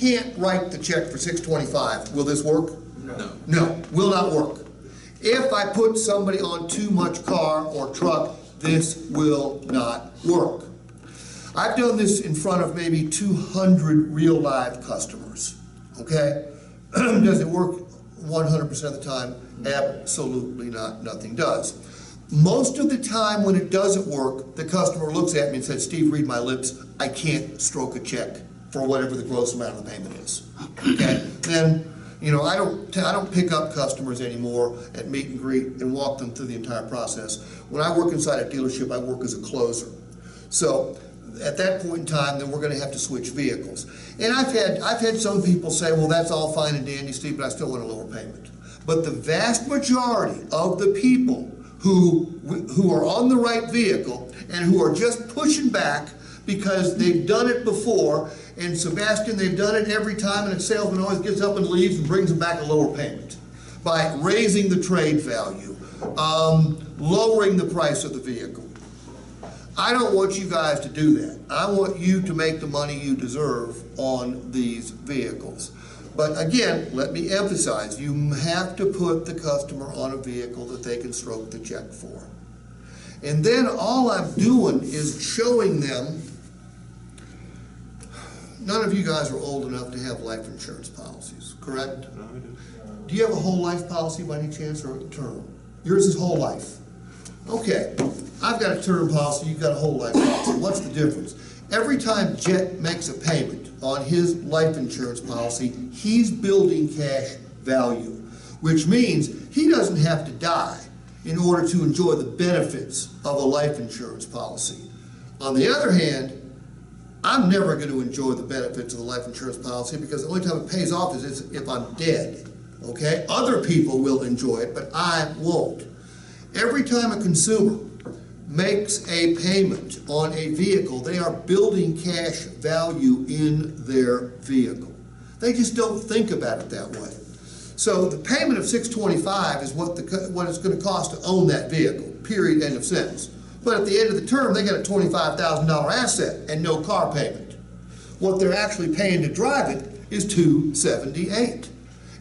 can't write the check for $625. Will this work? No. No, will not work. If I put somebody on too much car or truck, this will not work. I've done this in front of maybe 200 real live customers, okay? Does it work 100% of the time? Absolutely not, nothing does. Most of the time when it doesn't work, the customer looks at me and says, Steve, read my lips, I can't stroke a check for whatever the gross amount of the payment is, okay? Then, you know, I don't pick up customers anymore at meet and greet and walk them through the entire process. When I work inside a dealership, I work as a closer. So at that point in time, then we're going to have to switch vehicles. And I've had some people say, well, that's all fine and dandy, Steve, but I still want a lower payment. But the vast majority of the people who are on the right vehicle and who are just pushing back because they've done it before, and Sebastian, they've done it every time, and the salesman always gets up and leaves and brings them back a lower payment by raising the trade value, lowering the price of the vehicle. I don't want you guys to do that. I want you to make the money you deserve on these vehicles. But again, let me emphasize, you have to put the customer on a vehicle that they can stroke the check for. And then all I'm doing is showing them. None of you guys are old enough to have life insurance policies, correct? No, I do. Do you have a whole life policy by any chance, or a term? Yours is whole life. Okay, I've got a term policy, you've got a whole life policy. What's the difference? Every time Jet makes a payment on his life insurance policy, he's building cash value, which means he doesn't have to die in order to enjoy the benefits of a life insurance policy. On the other hand, I'm never going to enjoy the benefits of the life insurance policy because the only time it pays off is if I'm dead, okay? Other people will enjoy it, but I won't. Every time a consumer makes a payment on a vehicle, they are building cash value in their vehicle. They just don't think about it that way. So the payment of $625 is what it's going to cost to own that vehicle, period, end of sentence. But at the end of the term, they got a $25,000 asset and no car payment. What they're actually paying to drive it is $278.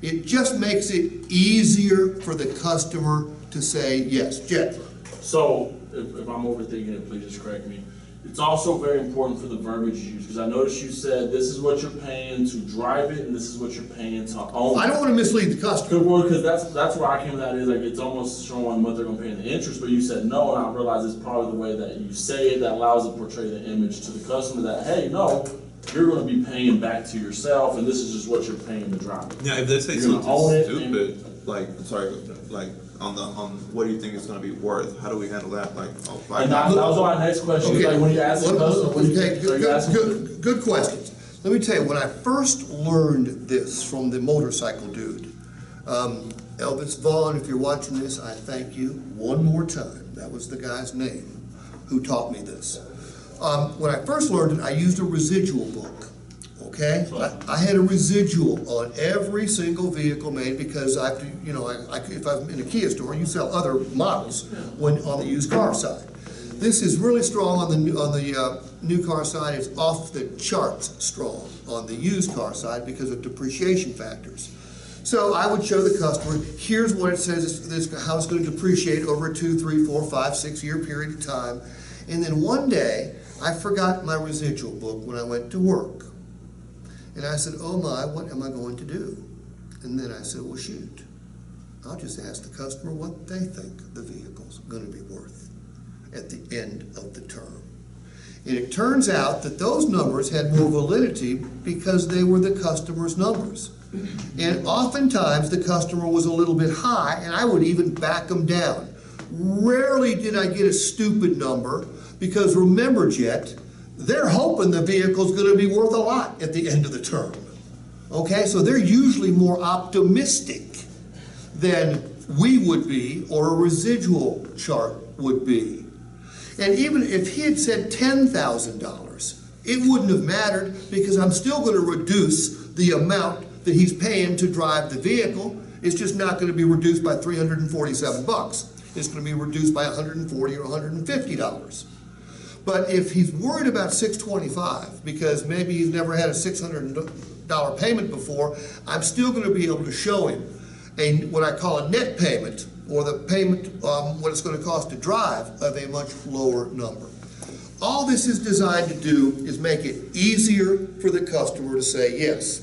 It just makes it easier for the customer to say yes. Jeff? So, if I'm overthinking it, please just correct me. It's also very important for the verbiage you use, because I noticed you said this is what you're paying to drive it, and this is what you're paying to own it. I don't want to mislead the customer. Because that's where I came with that, is like it's almost showing what they're going to pay in the interest, but you said no, and I realized it's probably the way that you say it that allows it to portray the image to the customer that, hey, no, you're going to be paying back to yourself, and this is just what you're paying to drive it. Yeah, if they say You're gonna own something it stupid, like, sorry, like, on what do you think it's going to be worth? How do we handle that? Like, oh, And that was my next question. Okay. Like when you ask the customer, what do you Okay, think? Are you asking? good questions. Let me tell you, when I first learned this from the motorcycle dude, Elvis Vaughn, if you're watching this, I thank you one more time. That was the guy's name who taught me this. When I first learned it, I used a residual book. Okay, I had a residual on every single vehicle made because I have to, you know, if I'm in a Kia store, you sell other models when on the used car side. This is really strong on the new car side. It's off the charts strong on the used car side because of depreciation factors. So I would show the customer, here's what it says, how it's going to depreciate over a 2, 3, 4, 5, 6 year period of time. And then one day, I forgot my residual book when I went to work. And I said, oh my, what am I going to do? And then I said, well, shoot, I'll just ask the customer what they think the vehicle's going to be worth at the end of the term. And it turns out that those numbers had more validity because they were the customer's numbers. And oftentimes the customer was a little bit high, and I would even back them down. Rarely did I get a stupid number because remember, Jet, they're hoping the vehicle's going to be worth a lot at the end of the term. Okay, so they're usually more optimistic than we would be or a residual chart would be. And even if he had said $10,000, it wouldn't have mattered because I'm still going to reduce the amount that he's paying to drive the vehicle. It's just not going to be reduced by $347. It's going to be reduced by $140 or $150. But if he's worried about $625, because maybe he's never had a $600 payment before, I'm still gonna be able to show him what I call a net payment, or the payment, what it's gonna cost to drive, of a much lower number. All this is designed to do is make it easier for the customer to say yes.